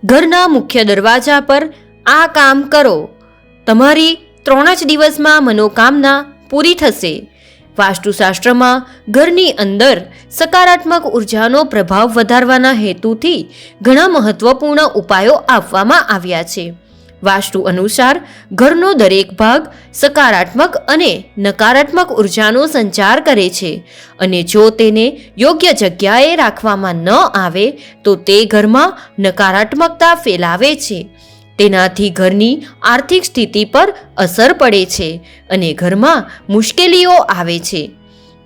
ઘરના મુખ્ય દરવાજા પર આ કામ કરો, તમારી 3 જ દિવસમાં મનોકામના પૂરી થશે. વાસ્તુશાસ્ત્રમાં ઘરની અંદર સકારાત્મક ઉર્જાનો પ્રભાવ વધારવાના હેતુથી ઘણા મહત્વપૂર્ણ ઉપાયો આપવામાં આવ્યા છે. વાસ્તુ અનુસાર ઘરનો દરેક ભાગ સકારાત્મક અને નકારાત્મક ઉર્જાનો સંચાર કરે છે અને જો તેને યોગ્ય જગ્યાએ રાખવામાં ન આવે તો તે ઘરમાં નકારાત્મકતા ફેલાવે છે. તેનાથી ઘરની આર્થિક સ્થિતિ પર અસર પડે છે અને ઘરમાં મુશ્કેલીઓ આવે છે.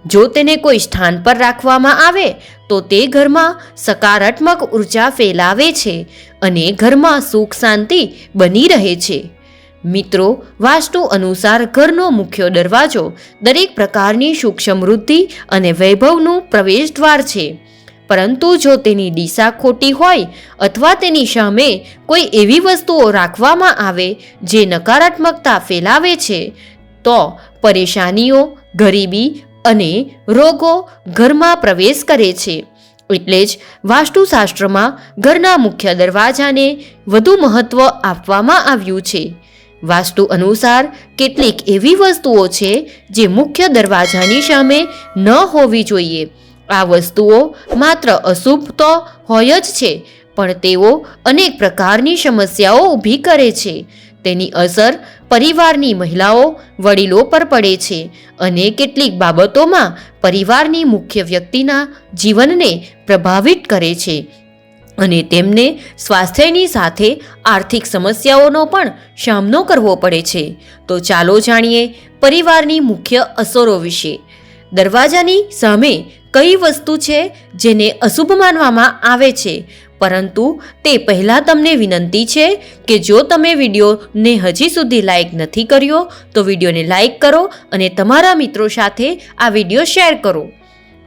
જો તેને કોઈ સ્થાન પર રાખવામાં આવે તો તે ઘરમાં સકારાત્મક ઉર્જા ફેલાવે છે અને ઘરમાં સુખ શાંતિ બની રહે છે. મિત્રો, વાસ્તુ અનુસાર ઘરનો મુખ્ય દરવાજો દરેક પ્રકારની સુખ સમૃદ્ધિ અને વૈભવનું પ્રવેશદ્વાર છે. પરંતુ જો તેની દિશા ખોટી હોય અથવા તેની સામે કોઈ એવી વસ્તુઓ રાખવામાં આવે જે નકારાત્મકતા ફેલાવે છે તો પરેશાનીઓ, ગરીબી અને રોગો ઘરમાં પ્રવેશ કરે છે. એટલે જ વાસ્તુશાસ્ત્રમાં ઘરના મુખ્ય દરવાજાને વધુ મહત્વ આપવામાં આવ્યું છે. વાસ્તુ અનુસાર કેટલીક એવી વસ્તુઓ છે જે મુખ્ય દરવાજાની સામે ન હોવી જોઈએ. આ વસ્તુઓ માત્ર અશુભ તો હોય જ છે, પણ તેઓ અનેક પ્રકારની સમસ્યાઓ ઊભી કરે છે. તેની અસર પરિવારની મહિલાઓ, વડીલો પર પડે છે અને કેટલીક બાબતોમાં પરિવારની મુખ્ય વ્યક્તિના જીવનને પ્રભાવિત કરે છે અને તેમને સ્વાસ્થ્યની સાથે આર્થિક સમસ્યાઓનો પણ સામનો કરવો પડે છે. તો ચાલો જાણીએ પરિવારની મુખ્ય અસરો વિશે. દરવાજાની સામે કઈ વસ્તુ છે જેને અશુભ માનવામાં આવે છે, પરંતુ તે પહેલાં તમને વિનંતી છે કે જો તમે વિડીયોને હજી સુધી લાઈક નથી કર્યો તો વિડીયોને લાઈક કરો અને તમારા મિત્રો સાથે આ વિડીયો શેર કરો.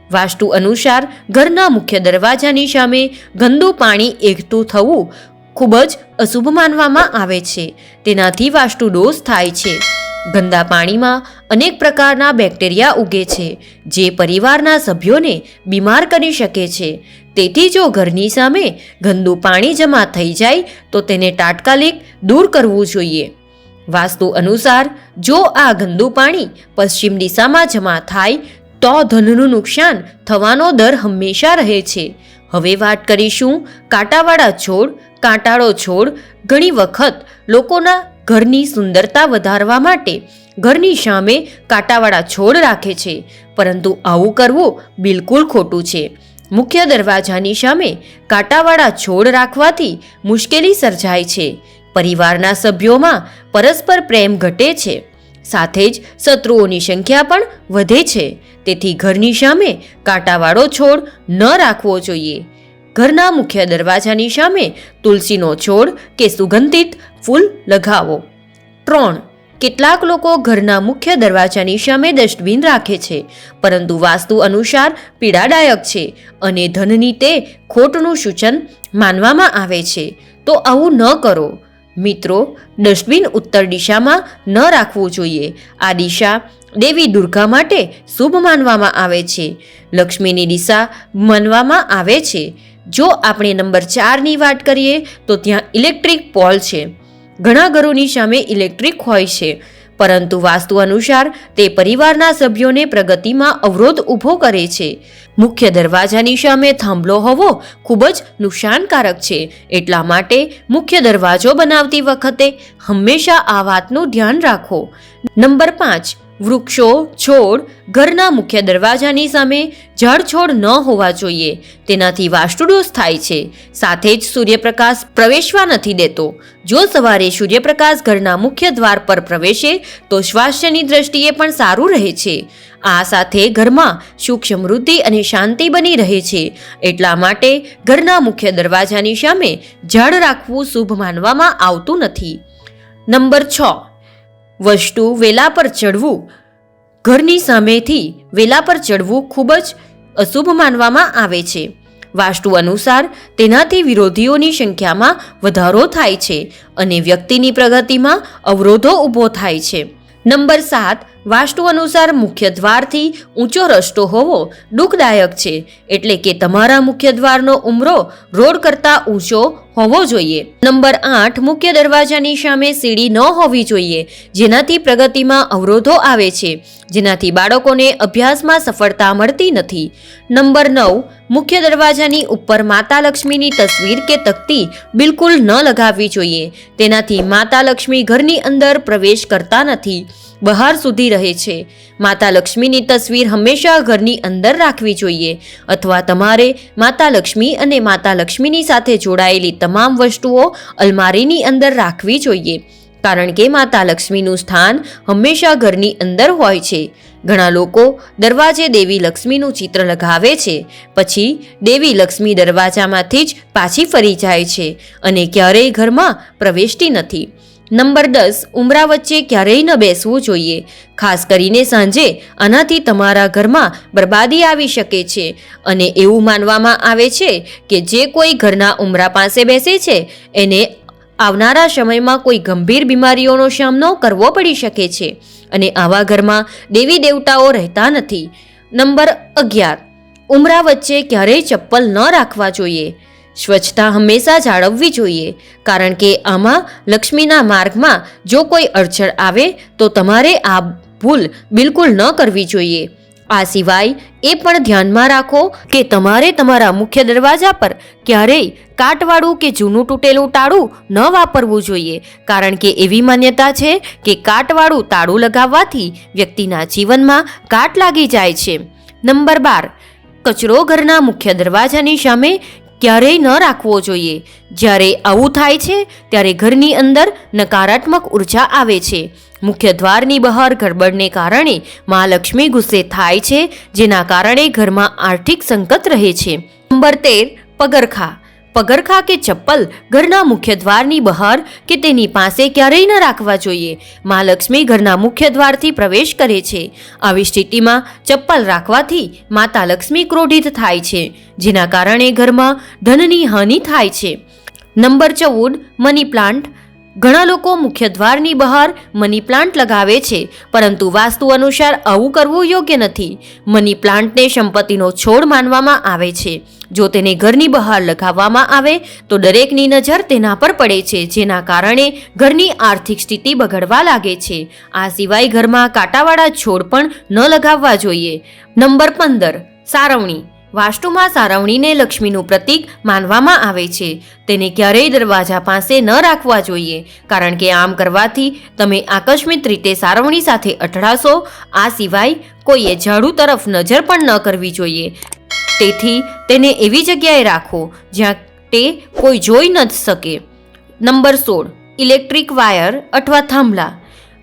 વાસ્તુ અનુસાર ઘરના મુખ્ય દરવાજાની સામે ગંદુ પાણી એકઠું થવું ખૂબ જ અશુભ માનવામાં આવે છે. તેનાથી વાસ્તુ દોષ થાય છે. ગંદા પાણીમાં અનેક પ્રકારના બેક્ટેરિયા ઉગે છે જે પરિવારના સભ્યોને બીમાર કરી શકે છે. તેથી જો ઘરની સામે ગંદુ પાણી જમા થઈ જાય તો તેને તાત્કાલિક દૂર કરવું જોઈએ. વાસ્તુ અનુસાર જો આ ગંદુ પાણી પશ્ચિમ દિશામાં જમા થાય તો ધનનું નુકસાન થવાનો દર હંમેશા રહે છે. હવે વાત કરીશું કાંટાવાળા છોડ. કાંટાળો છોડ ઘણી વખત લોકોના ઘરની સુંદરતા વધારવા માટે ઘરની સામે કાંટાવાળા છોડ રાખે છે, પરંતુ આવું કરવું બિલકુલ ખોટું છે. મુખ્ય દરવાજાની સામે કાંટાવાળા છોડ રાખવાથી મુશ્કેલી સર્જાય છે, પરિવારના સભ્યોમાં પરસ્પર પ્રેમ ઘટે છે, સાથે જ શત્રુઓની સંખ્યા પણ વધે છે. તેથી ઘરની સામે કાંટાવાળો છોડ ન રાખવો જોઈએ. ઘરના મુખ્ય દરવાજાની સામે તુલસીનો છોડ કે સુગંધિત ફૂલ લગાવો. 3. કેટલાક લોકો ઘરના મુખ્ય દરવાજાની સામે ડસ્ટબિન રાખે છે, પરંતુ વાસ્તુ અનુસાર પીડાદાયક છે અને ધનની તે ખોટનું સૂચન માનવામાં આવે છે. તો આવું ન કરો. મિત્રો, ડસ્ટબિન ઉત્તર દિશામાં ન રાખવું જોઈએ. આ દિશા દેવી દુર્ગા માટે શુભ માનવામાં આવે છે. લક્ષ્મીની દિશા માનવામાં આવે છે. જો આપણે નંબર 4ની વાત કરીએ તો ત્યાં ઇલેક્ટ્રિક પોલ છે. ઘણા ઘરોની સામે ઇલેક્ટ્રિક હોય છે, પરંતુ વાસ્તુ અનુસાર તે પરિવારના સભ્યોને પ્રગતિમાં અવરોધ ઊભો કરે છે. મુખ્ય દરવાજાની સામે થાંભલો હોવો ખૂબ જ નુકસાનકારક છે. એટલા માટે મુખ્ય દરવાજો બનાવતી વખતે હંમેશા આ વાતનું ધ્યાન રાખો. નંબર 5. વૃક્ષો, છોડ ઘરના મુખ્ય દરવાજાની સામે ઝાડ છોડ ન હોવા જોઈએ. તેનાથી વાસ્તુદોષ થાય છે. સાથે જ સૂર્યપ્રકાશ પ્રવેશવા નથી દેતો. જો સવારે સૂર્યપ્રકાશ ઘરના મુખ્ય દ્વાર પર પ્રવેશે તો સ્વાસ્થ્યની દ્રષ્ટિએ પણ સારું રહે છે. આ સાથે ઘરમાં સુખ સમૃદ્ધિ અને શાંતિ બની રહે છે. એટલા માટે ઘરના મુખ્ય દરવાજાની સામે ઝાડ રાખવું શુભ માનવામાં આવતું નથી. નંબર 6. વસ્તુ વેલા પર ચડવું. ઘરની સામેથી વેલા પર ચડવું ખૂબ જ અશુભ માનવામાં આવે છે. વાસ્તુ અનુસાર તેનાથી વિરોધીઓની સંખ્યામાં વધારો થાય છે અને વ્યક્તિની પ્રગતિમાં અવરોધો ઊભો થાય છે. નંબર 7. વાસ્તુ અનુસાર મુખ્ય દ્વારથી ઊંચો રસ્તો હોવો દુઃખદાયક છે. એટલે કે તમારા મુખ્ય દ્વારનો ઉંબરો રોડ કરતાં ઊંચો હોવો જોઈએ. નંબર 8, મુખ્ય દરવાજાની સામે સીડી ન હોવી જોઈએ, જેનાથી પ્રગતિમાં અવરોધો આવે છે, જેનાથી બાળકોને અભ્યાસમાં સફળતા મળતી નથી. નંબર 9, મુખ્ય દરવાજાની ઉપર માતા લક્ષ્મીની તસવીર કે તકતી બિલકુલ ન લગાવવી જોઈએ. તેનાથી માતા લક્ષ્મી ઘરની અંદર પ્રવેશ કરતા નથી, બહાર સુધી રહે છે. માતા લક્ષ્મીની તસવીર હંમેશા ઘરની અંદર રાખવી જોઈએ, અથવા તમારે માતા લક્ષ્મી અને માતા લક્ષ્મીની સાથે જોડાયેલી તમામ વસ્તુઓ અલમારીની અંદર રાખવી જોઈએ, કારણ કે માતા લક્ષ્મીનું સ્થાન હંમેશા ઘરની અંદર હોય છે. ઘણા લોકો દરવાજે દેવી લક્ષ્મીનું ચિત્ર લગાવે છે, પછી દેવી લક્ષ્મી દરવાજામાંથી જ પાછી ફરી જાય છે અને ક્યારેય ઘરમાં પ્રવેશતી નથી. નંબર 10, ઉંબરા વચ્ચે ક્યારેય ન બેસવું જોઈએ, ખાસ કરીને સાંજે. આનાથી તમારા ઘરમાં બરબાદી આવી શકે છે અને એવું માનવામાં આવે છે કે જે કોઈ ઘરના ઉંબરા પાસે બેસે છે એને આવનારા સમયમાં કોઈ ગંભીર બીમારીઓનો સામનો કરવો પડી શકે છે અને આવા ઘરમાં દેવી દેવતાઓ રહેતા નથી. નંબર 11, ઉંબરા વચ્ચે ક્યારેય ચપ્પલ ન રાખવા જોઈએ. સ્વચ્છતા હંમેશા જાળવવી જોઈએ, કારણ કે આમાં લક્ષ્મીના માર્ગમાં જો કોઈ અડચણ આવે તો તમારે આ ભૂલ બિલકુલ ન કરવી જોઈએ. આ સિવાય એ પણ ધ્યાનમાં રાખો કે તમારે તમારા મુખ્ય દરવાજા પર ક્યારેય કાટવાળું કે જૂનું તૂટેલું તાળું ન વાપરવું જોઈએ, કારણ કે એવી માન્યતા છે કે કાટવાળું તાળું લગાવવાથી વ્યક્તિના જીવનમાં કાટ લાગી જાય છે. નંબર 12, કચરો ઘરના મુખ્ય દરવાજાની સામે ક્યારેય ન રાખવો જોઈએ. જ્યારે આવું થાય છે ત્યારે ઘરની અંદર નકારાત્મક ઉર્જા આવે છે. મુખ્ય દ્વારની બહાર ગડબડને કારણે મહાલક્ષ્મી ગુસ્સે થાય છે, જેના કારણે ઘરમાં આર્થિક સંકટ રહે છે. નંબર 13, પગરખા. પગરખા કે ચપ્પલ ઘરના મુખ્ય દ્વારની બહાર કે તેની પાસે ક્યારેય ન રાખવા જોઈએ. મહાલક્ષ્મી ઘરના મુખ્ય દ્વારથી પ્રવેશ કરે છે. આવી સ્થિતિમાં ચપ્પલ રાખવાથી માતા લક્ષ્મી ક્રોધિત થાય છે, જેના કારણે ઘરમાં ધનની હાનિ થાય છે. Number 14, money plant. ઘણા લોકો મુખ્ય દ્વારની બહાર મની પ્લાન્ટ લગાવે છે, પરંતુ વાસ્તુ અનુસાર આવું કરવું યોગ્ય નથી. મની પ્લાન્ટને સંપત્તિનો છોડ માનવામાં આવે છે. જો તેને ઘરની બહાર લગાવવામાં આવે તો દરેકની નજર તેના પર પડે છે, જેના કારણે ઘરની આર્થિક સ્થિતિ બગડવા લાગે છે. આ સિવાય ઘરમાં કાંટાવાળા છોડ પણ ન લગાવવા જોઈએ. નંબર 15, સારવણી. વાસ્તુમાં સારવણીને લક્ષ્મીનું પ્રતીક માનવામાં આવે છે. તેને ક્યારેય દરવાજા પાસે ન રાખવા જોઈએ, કારણ કે આમ કરવાથી તમે આકસ્મિક રીતે સારવણી સાથે અથડાશો. આ સિવાય કોઈએ ઝાડુ તરફ નજર પણ ન કરવી જોઈએ. તેથી તેને એવી જગ્યાએ રાખો જ્યાં તે કોઈ જોઈ ન શકે. નંબર 16, ઇલેક્ટ્રિક વાયર અથવા થાંભલા.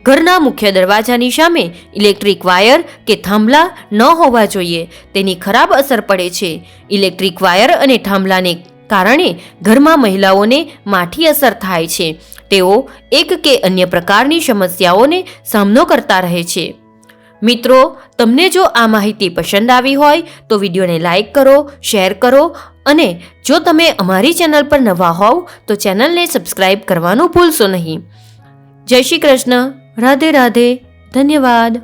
ઘરના મુખ્ય દરવાજાની સામે ઇલેક્ટ્રિક વાયર કે થાંભલા ન હોવા જોઈએ. તેની ખરાબ અસર પડે છે. ઇલેક્ટ્રિક વાયર અને થાંભલાને કારણે ઘરમાં મહિલાઓને માઠી અસર થાય છે. તેઓ એક કે અન્ય પ્રકારની સમસ્યાઓને સામનો કરતા રહે છે. મિત્રો, તમને જો આ માહિતી પસંદ આવી હોય તો વિડીયોને લાઈક કરો, શેર કરો અને જો તમે અમારી ચેનલ પર નવા હોવ તો ચેનલને સબસ્ક્રાઈબ કરવાનું ભૂલશો નહીં. જય શ્રી કૃષ્ણ. રાધે રાધે. ધન્યવાદ.